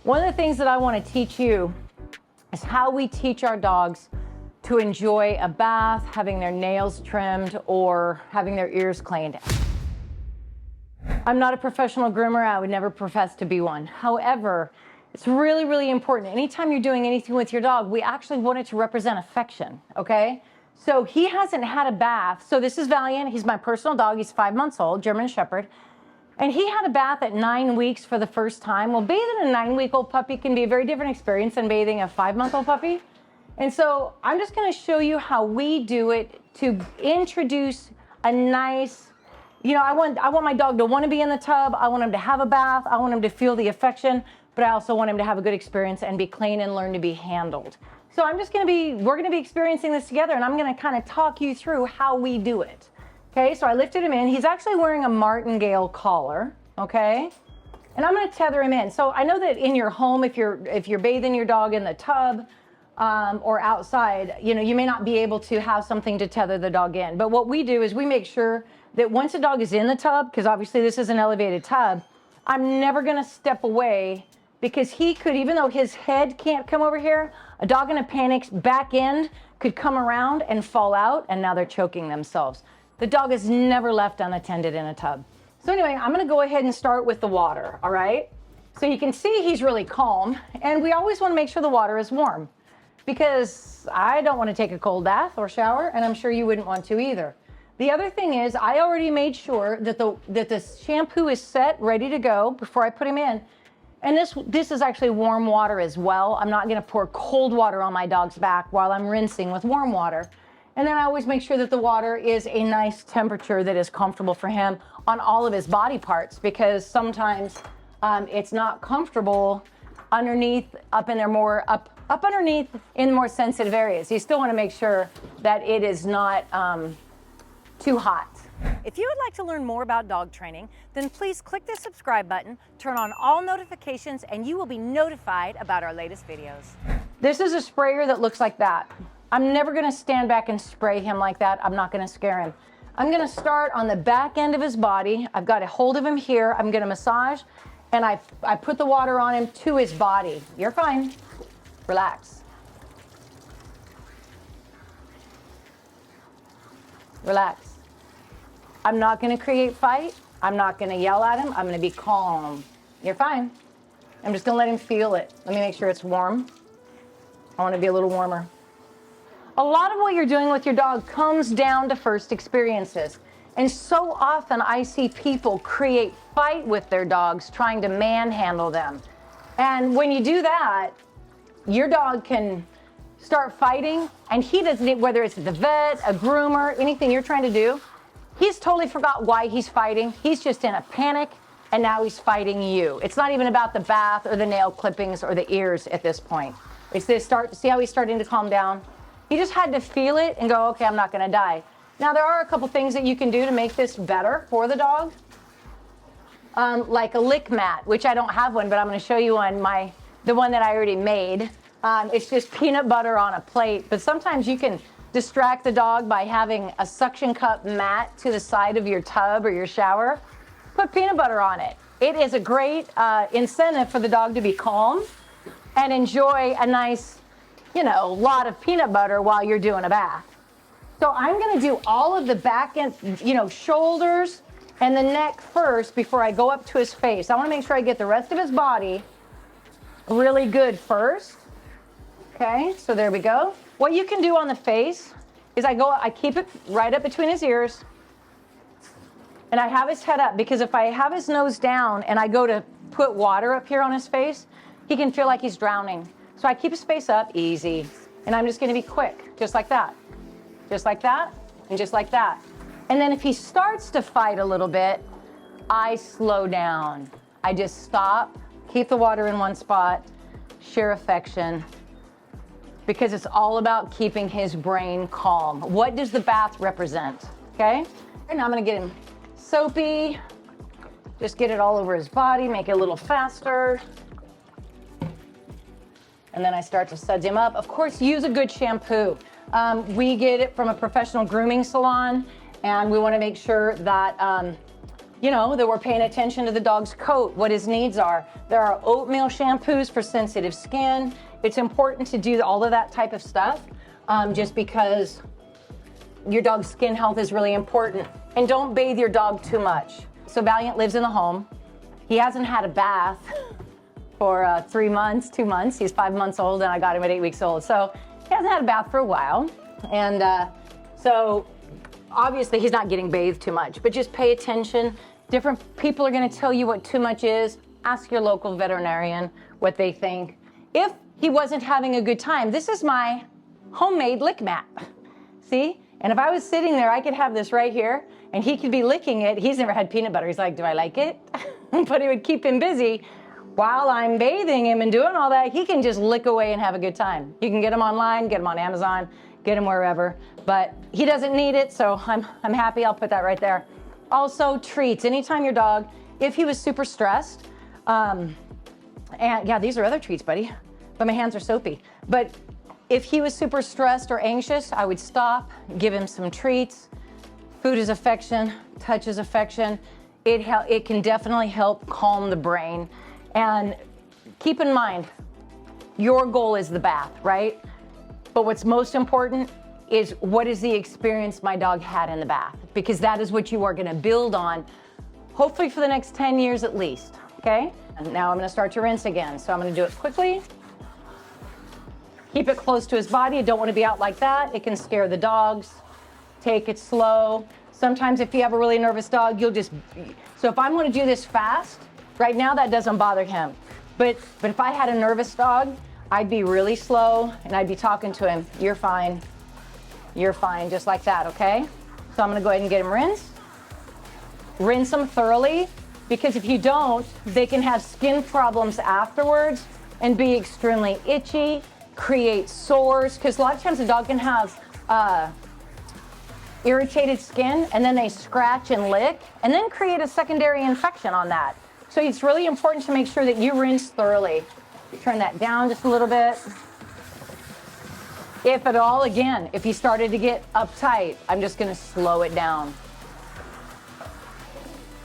One of the things that I want to teach you is how we teach our dogs to enjoy a bath, having their nails trimmed, or having their ears cleaned. I'm not a professional groomer. I would never profess to be one. However, it's really, really important. Anytime you're doing anything with your dog, we actually want it to represent affection, okay? So he hasn't had a bath. So this is Valiant. He's my personal dog. He's 5 months old, German Shepherd. And he had a bath at 9 weeks for the first time. Well, bathing a 9-week-old puppy can be a very different experience than bathing a 5-month-old puppy. And so I'm just gonna show you how we do it to introduce a nice, I want my dog to wanna be in the tub. I want him to have a bath. I want him to feel the affection, but I also want him to have a good experience and be clean and learn to be handled. So we're gonna be experiencing this together, and I'm gonna kind of talk you through how we do it. Okay, so I lifted him in. He's actually wearing a martingale collar, okay? And I'm gonna tether him in. So I know that in your home, if you're bathing your dog in the tub or outside, you may not be able to have something to tether the dog in. But what we do is we make sure that once the dog is in the tub, because obviously this is an elevated tub, I'm never gonna step away, because he could, even though his head can't come over here, a dog in a panic's back end could come around and fall out, and now they're choking themselves. The dog is never left unattended in a tub. So anyway, I'm gonna go ahead and start with the water, all right? So you can see he's really calm, and we always wanna make sure the water is warm, because I don't wanna take a cold bath or shower, and I'm sure you wouldn't want to either. The other thing is, I already made sure that the shampoo is set, ready to go before I put him in. And this is actually warm water as well. I'm not gonna pour cold water on my dog's back while I'm rinsing with warm water. And then I always make sure that the water is a nice temperature that is comfortable for him on all of his body parts, because sometimes it's not comfortable underneath, up underneath in more sensitive areas. You still wanna make sure that it is not too hot. If you would like to learn more about dog training, then please click the subscribe button, turn on all notifications, and you will be notified about our latest videos. This is a sprayer that looks like that. I'm never gonna stand back and spray him like that. I'm not gonna scare him. I'm gonna start on the back end of his body. I've got a hold of him here. I'm gonna massage, and I put the water on him to his body. You're fine. Relax. Relax. I'm not gonna create fight. I'm not gonna yell at him. I'm gonna be calm. You're fine. I'm just gonna let him feel it. Let me make sure it's warm. I wanna be a little warmer. A lot of what you're doing with your dog comes down to first experiences. And so often I see people create fight with their dogs, trying to manhandle them. And when you do that, your dog can start fighting, and he doesn't, whether it's the vet, a groomer, anything you're trying to do, he's totally forgot why he's fighting. He's just in a panic, and now he's fighting you. It's not even about the bath or the nail clippings or the ears at this point. It's this see how he's starting to calm down? He just had to feel it and go, okay, I'm not gonna die. Now there are a couple things that you can do to make this better for the dog. Like a lick mat, which I don't have one, but I'm gonna show you on the one that I already made. It's just peanut butter on a plate, but sometimes you can distract the dog by having a suction cup mat to the side of your tub or your shower. Put peanut butter on it. It is a great incentive for the dog to be calm and enjoy a nice, lot of peanut butter while you're doing a bath. So I'm gonna do all of the back end, shoulders and the neck first before I go up to his face. I wanna make sure I get the rest of his body really good first. Okay, so there we go. What you can do on the face is I keep it right up between his ears, and I have his head up, because if I have his nose down and I go to put water up here on his face, he can feel like he's drowning. So I keep his face up, easy, and I'm just gonna be quick, just like that, and just like that. And then if he starts to fight a little bit, I slow down. I just stop, keep the water in one spot, share affection, because it's all about keeping his brain calm. What does the bath represent, okay? And I'm gonna get him soapy, just get it all over his body, make it a little faster. And then I start to suds him up. Of course, use a good shampoo. We get it from a professional grooming salon, and we wanna make sure that you know, that we're paying attention to the dog's coat, what his needs are. There are oatmeal shampoos for sensitive skin. It's important to do all of that type of stuff just because your dog's skin health is really important. And don't bathe your dog too much. So Valiant lives in the home. He hasn't had a bath for 3 months, 2 months. He's 5 months old and I got him at 8 weeks old. So he hasn't had a bath for a while. And so obviously he's not getting bathed too much, but just pay attention. Different people are gonna tell you what too much is. Ask your local veterinarian what they think. If he wasn't having a good time, this is my homemade lick mat. See? And if I was sitting there, I could have this right here and he could be licking it. He's never had peanut butter. He's like, do I like it? But it would keep him busy while I'm bathing him and doing all that. He can just lick away and have a good time. You can get him online, get him on Amazon, get him wherever, but he doesn't need it, so I'm happy. I'll put that right there. Also, treats. Anytime your dog, if he was super stressed, and yeah, these are other treats, buddy, but my hands are soapy. But if he was super stressed or anxious, I would stop, give him some treats. Food is affection, touch is affection. It can definitely help calm the brain. And keep in mind, your goal is the bath, right? But what's most important is what is the experience my dog had in the bath, because that is what you are gonna build on, hopefully for the next 10 years at least, okay? And now I'm gonna start to rinse again. So I'm gonna do it quickly. Keep it close to his body. You don't wanna be out like that. It can scare the dogs. Take it slow. Sometimes if you have a really nervous dog, so if I'm gonna do this fast, right now that doesn't bother him. But if I had a nervous dog, I'd be really slow and I'd be talking to him. You're fine, just like that, okay? So I'm gonna go ahead and get him rinsed. Rinse them thoroughly, because if you don't, they can have skin problems afterwards and be extremely itchy, create sores, because a lot of times a dog can have irritated skin and then they scratch and lick and then create a secondary infection on that. So it's really important to make sure that you rinse thoroughly. Turn that down just a little bit. If at all, again, if he started to get uptight, I'm just gonna slow it down.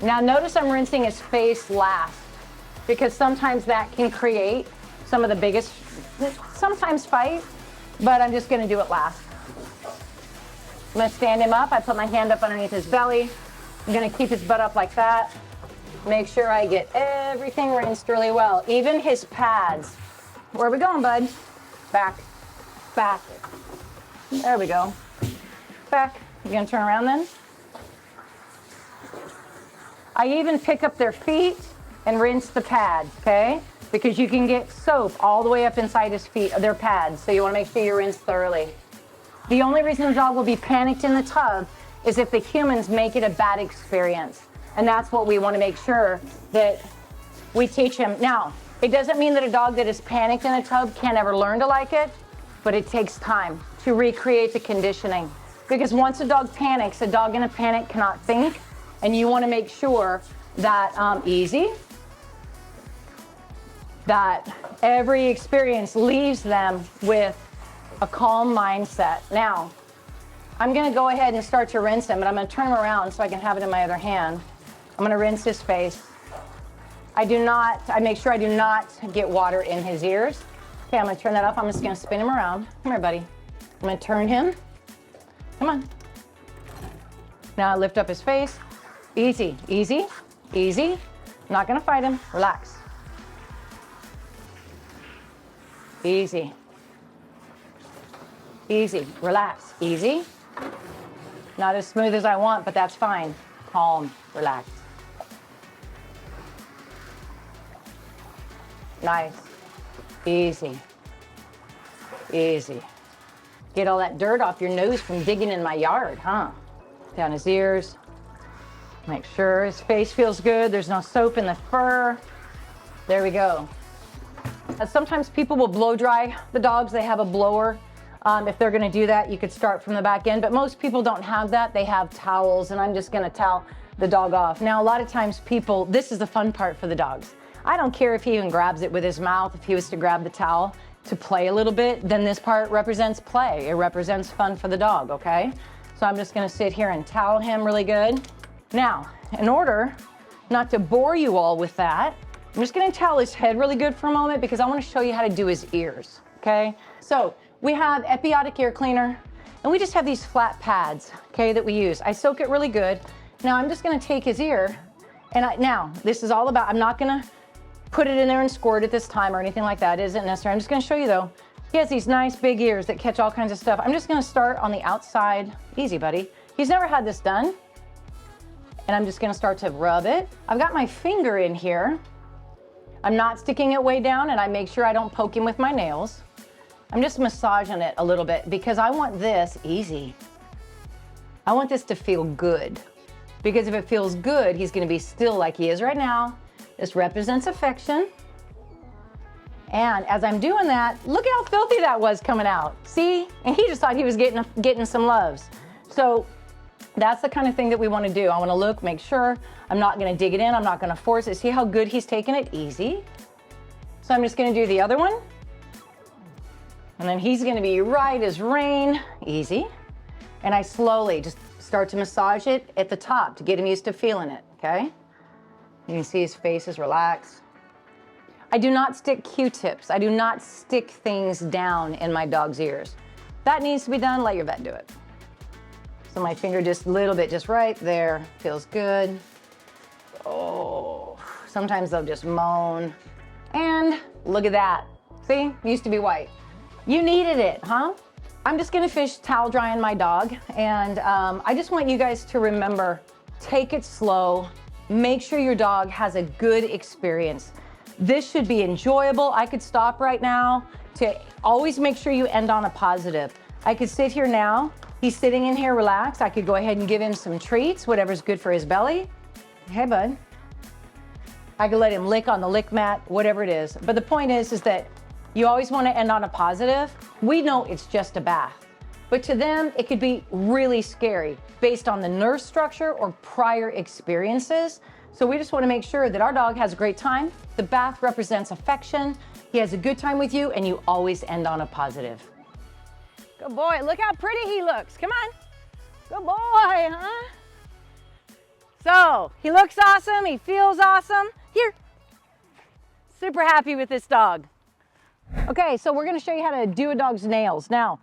Now notice I'm rinsing his face last, because sometimes that can create some of the biggest, sometimes fight, but I'm just gonna do it last. I'm gonna stand him up. I put my hand up underneath his belly. I'm gonna keep his butt up like that. Make sure I get everything rinsed really well. Even his pads. Where are we going, bud? Back, back. There we go. Back. You gonna turn around then? I even pick up their feet and rinse the pads, okay? Because you can get soap all the way up inside his feet, their pads. So you wanna make sure you rinse thoroughly. The only reason the dog will be panicked in the tub is if the humans make it a bad experience. And that's what we want to make sure that we teach him. Now, it doesn't mean that a dog that is panicked in the tub can't ever learn to like it, but it takes time to recreate the conditioning. Because once a dog panics, a dog in a panic cannot think, and you want to make sure that, that every experience leaves them with a calm mindset. Now, I'm gonna go ahead and start to rinse him, but I'm gonna turn him around so I can have it in my other hand. I'm gonna rinse his face. I make sure I do not get water in his ears. Okay, I'm gonna turn that off. I'm just gonna spin him around. Come here, buddy. I'm gonna turn him. Come on. Now I lift up his face. Easy, easy, easy. I'm not gonna fight him. Relax. Easy. Easy, relax, easy. Not as smooth as I want, but that's fine. Calm, relax. Nice, easy, easy. Get all that dirt off your nose from digging in my yard, huh? Down his ears. Make sure his face feels good. There's no soap in the fur. There we go. Sometimes people will blow dry the dogs. They have a blower. If they're gonna do that, you could start from the back end, but most people don't have that. They have towels, and I'm just gonna towel the dog off. Now, a lot of times people, this is the fun part for the dogs. I don't care if he even grabs it with his mouth. If he was to grab the towel to play a little bit, then this part represents play. It represents fun for the dog, okay? So I'm just gonna sit here and towel him really good. Now, in order not to bore you all with that, I'm just gonna towel his head really good for a moment because I wanna show you how to do his ears, okay? So we have Epiotic ear cleaner, and we just have these flat pads, okay, that we use. I soak it really good. Now I'm just gonna take his ear, and now this is all about, I'm not gonna put it in there and squirt it this time or anything like that. It isn't necessary. I'm just gonna show you though. He has these nice big ears that catch all kinds of stuff. I'm just gonna start on the outside. Easy, buddy. He's never had this done. And I'm just gonna start to rub it. I've got my finger in here. I'm not sticking it way down, and I make sure I don't poke him with my nails. I'm just massaging it a little bit because I want this easy. I want this to feel good. Because if it feels good, he's gonna be still like he is right now. This represents affection. And as I'm doing that, look at how filthy that was coming out. See? And he just thought he was getting some loves. So that's the kind of thing that we want to do. I want to look, make sure. I'm not going to dig it in. I'm not going to force it. See how good he's taking it? Easy. So I'm just going to do the other one. And then he's going to be right as rain. Easy. And I slowly just start to massage it at the top to get him used to feeling it, okay? You can see his face is relaxed. I do not stick Q-tips. I do not stick things down in my dog's ears. That needs to be done, let your vet do it. So my finger just a little bit, just right there, feels good. Oh, sometimes they'll just moan. And look at that. See, used to be white. You needed it, huh? I'm just gonna finish towel drying my dog. And I just want you guys to remember, take it slow. Make sure your dog has a good experience. This should be enjoyable. I could stop right now to always make sure you end on a positive. I could sit here now. He's sitting in here relaxed. I could go ahead and give him some treats, whatever's good for his belly. Hey, bud. I could let him lick on the lick mat, whatever it is. But the point is that you always want to end on a positive. We know it's just a bath. But to them, it could be really scary based on the nerve structure or prior experiences. So we just want to make sure that our dog has a great time. The bath represents affection. He has a good time with you, and you always end on a positive. Good boy. Look how pretty he looks. Come on. Good boy, huh? So he looks awesome. He feels awesome. Here. Super happy with this dog. Okay, so we're going to show you how to do a dog's nails. Now,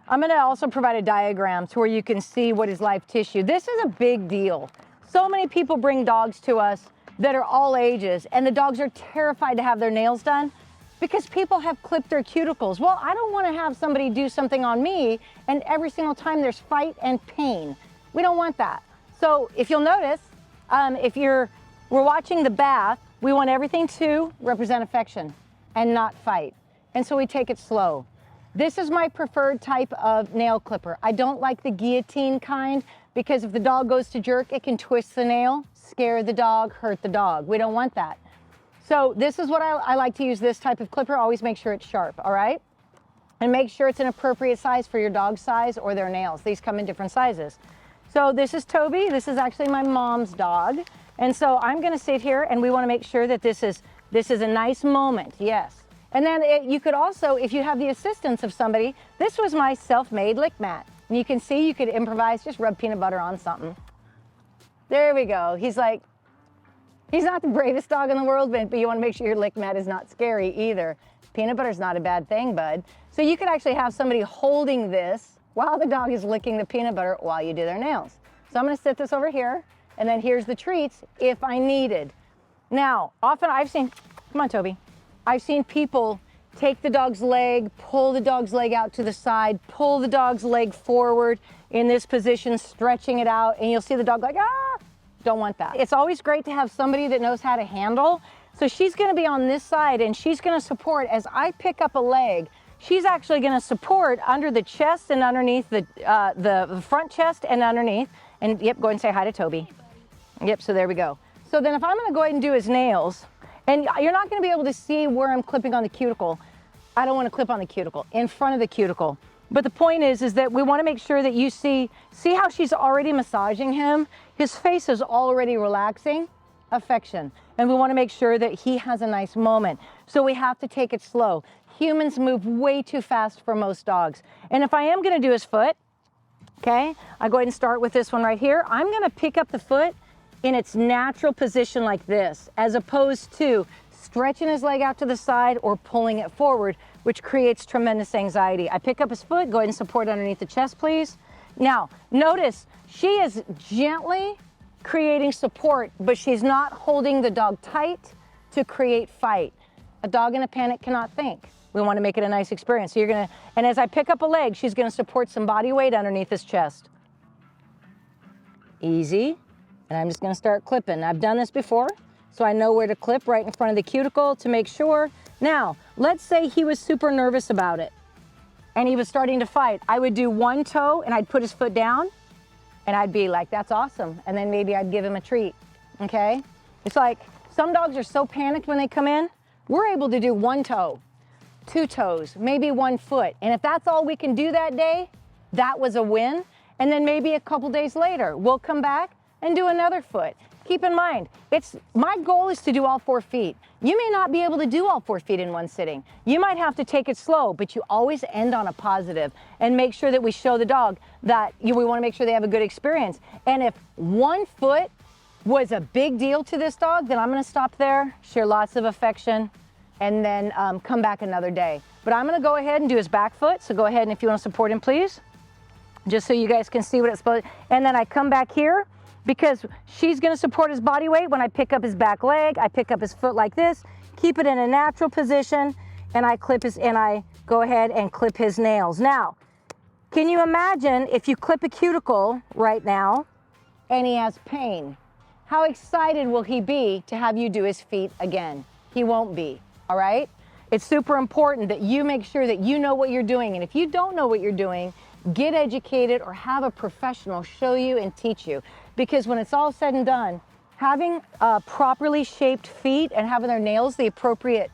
I'm going to also provide a diagram to where you can see what is live tissue. This is a big deal. So many people bring dogs to us that are all ages, and the dogs are terrified to have their nails done because people have clipped their cuticles. Well, I don't want to have somebody do something on me, and every single time there's fight and pain. We don't want that. So if you'll notice, we're watching the bath, we want everything to represent affection and not fight. And so we take it slow. This is my preferred type of nail clipper. I don't like the guillotine kind because if the dog goes to jerk, it can twist the nail, scare the dog, hurt the dog. We don't want that. So this is what I like to use, this type of clipper. Always make sure it's sharp, all right? And make sure it's an appropriate size for your dog's size or their nails. These come in different sizes. So this is Toby. This is actually my mom's dog. And so I'm gonna sit here and we wanna make sure that this is a nice moment, yes. And then you could also, if you have the assistance of somebody, this was my self-made lick mat. And you can see, you could improvise, just rub peanut butter on something. There we go. He's like, he's not the bravest dog in the world, but you want to make sure your lick mat is not scary either. Peanut butter's not a bad thing, bud. So you could actually have somebody holding this while the dog is licking the peanut butter while you do their nails. So I'm going to sit this over here, and then here's the treats if I needed. Now, often I've seen, come on, Toby. I've seen people take the dog's leg, pull the dog's leg out to the side, pull the dog's leg forward in this position, stretching it out, and you'll see the dog like, ah, don't want that. It's always great to have somebody that knows how to handle. So she's gonna be on this side and she's gonna support as I pick up a leg. She's actually gonna support under the chest and underneath the front chest and underneath. And yep, go ahead and say hi to Toby. Yep, so there we go. So then if I'm gonna go ahead and do his nails, and you're not gonna be able to see where I'm clipping on the cuticle. I don't wanna clip on the cuticle, in front of the cuticle. But the point is that we wanna make sure that you see how she's already massaging him? His face is already relaxing, affection. And we wanna make sure that he has a nice moment. So we have to take it slow. Humans move way too fast for most dogs. And if I am gonna do his foot, okay, I go ahead and start with this one right here. I'm gonna pick up the foot in its natural position like this, as opposed to stretching his leg out to the side or pulling it forward, which creates tremendous anxiety. I pick up his foot, go ahead and support underneath the chest, please. Now, notice she is gently creating support, but she's not holding the dog tight to create fight. A dog in a panic cannot think. We want to make it a nice experience. So you're gonna, and as I pick up a leg, she's gonna support some body weight underneath his chest. Easy. And I'm just gonna start clipping. I've done this before, so I know where to clip right in front of the cuticle to make sure. Now, let's say he was super nervous about it and he was starting to fight. I would do one toe and I'd put his foot down and I'd be like, that's awesome. And then maybe I'd give him a treat, okay? It's like, some dogs are so panicked when they come in, we're able to do one toe, two toes, maybe one foot. And if that's all we can do that day, that was a win. And then maybe a couple days later, we'll come back and do another foot. Keep in mind, my goal is to do all 4 feet. You may not be able to do all 4 feet in one sitting. You might have to take it slow, but you always end on a positive and make sure that we show the dog that we want to make sure they have a good experience. And if 1 foot was a big deal to this dog, then I'm going to stop there, share lots of affection, and then come back another day. But I'm going to go ahead and do his back foot. So go ahead, and if you want to support him, please, just so you guys can see what it's supposed to. And then I come back here, because she's going to support his body weight. When I pick up his back leg, I pick up his foot like this, keep it in a natural position, and I go ahead and clip his nails. Now, can you imagine if you clip a cuticle right now and he has pain? How excited will he be to have you do his feet again? He won't be, all right? It's super important that you make sure that you know what you're doing. And if you don't know what you're doing, get educated or have a professional show you and teach you. Because when it's all said and done, having properly shaped feet and having their nails the appropriate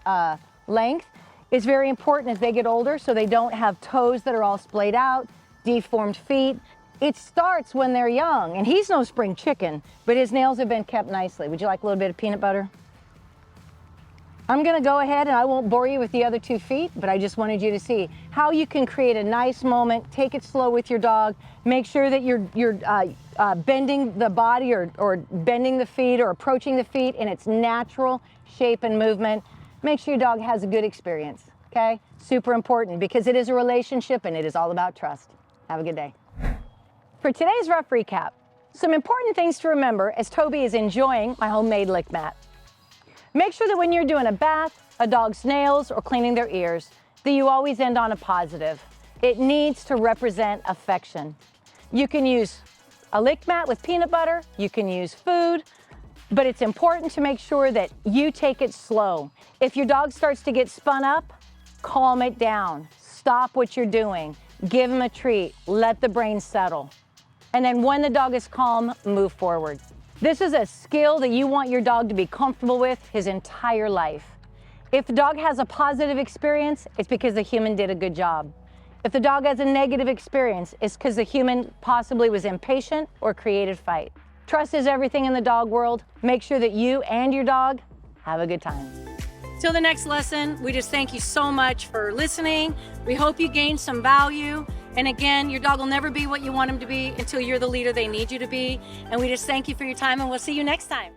length is very important as they get older, so they don't have toes that are all splayed out, deformed feet. It starts when they're young, and he's no spring chicken, but his nails have been kept nicely. Would you like a little bit of peanut butter? I'm gonna go ahead and I won't bore you with the other 2 feet, but I just wanted you to see how you can create a nice moment, take it slow with your dog, make sure that you're bending the body or bending the feet or approaching the feet in its natural shape and movement. Make sure your dog has a good experience, okay? Super important, because it is a relationship and it is all about trust. Have a good day. For today's rough recap, some important things to remember as Toby is enjoying my homemade lick mat. Make sure that when you're doing a bath, a dog's nails, or cleaning their ears, that you always end on a positive. It needs to represent affection. You can use a lick mat with peanut butter, you can use food, but it's important to make sure that you take it slow. If your dog starts to get spun up, calm it down. Stop what you're doing. Give him a treat. Let the brain settle. And then when the dog is calm, move forward. This is a skill that you want your dog to be comfortable with his entire life. If the dog has a positive experience, it's because the human did a good job. If the dog has a negative experience, it's because the human possibly was impatient or created fight. Trust is everything in the dog world. Make sure that you and your dog have a good time. Till the next lesson, we just thank you so much for listening. We hope you gained some value. And again, your dog will never be what you want him to be until you're the leader they need you to be. And we just thank you for your time, and we'll see you next time.